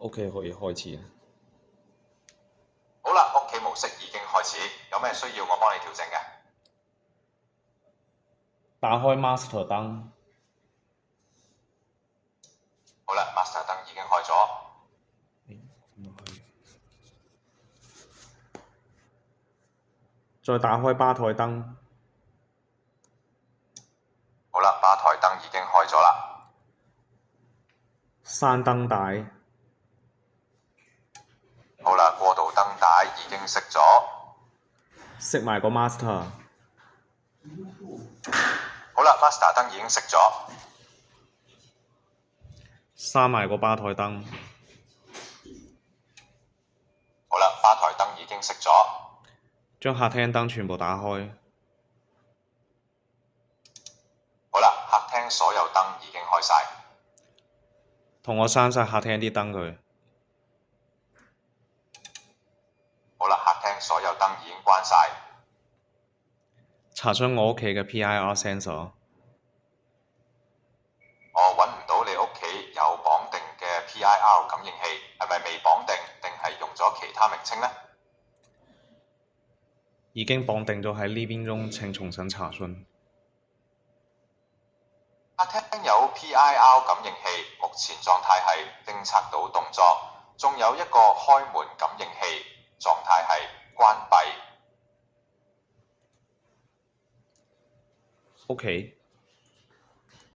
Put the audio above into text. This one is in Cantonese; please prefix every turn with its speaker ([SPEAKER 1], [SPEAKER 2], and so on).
[SPEAKER 1] OK，可以開始。
[SPEAKER 2] 好啦，屋企模式已經開始，有咩需要我幫你調整嘅？
[SPEAKER 1] 打開 master 燈。
[SPEAKER 2] 好啦，master 燈已經開咗。
[SPEAKER 1] 再打開吧台燈。
[SPEAKER 2] 好啦，吧台燈已經開咗啦。
[SPEAKER 1] 閂燈帶。
[SPEAKER 2] 好啦，過渡燈帶已經熄咗。
[SPEAKER 1] 熄埋個 master。
[SPEAKER 2] 好啦，master 燈已經熄咗。
[SPEAKER 1] 閂埋個吧台燈。
[SPEAKER 2] 好啦，吧台燈已經熄咗。
[SPEAKER 1] 將客廳燈全部打開。
[SPEAKER 2] 好啦，客廳所有燈已經開晒。
[SPEAKER 1] 同我閂晒客廳啲燈佢。
[SPEAKER 2] 好啦，客廳所有燈已經關晒。
[SPEAKER 1] 查詢我屋企嘅 PIR sensor。
[SPEAKER 2] 我揾唔到你屋企有綁定嘅 PIR 感應器，係咪未綁定定係用咗其他名稱呢？
[SPEAKER 1] 已經綁定咗喺呢邊中，請重新查詢。
[SPEAKER 2] 客廳有 PIR 感應器，目前狀態係偵測到動作，仲有一個開門感應器，狀態係關閉。
[SPEAKER 1] OK。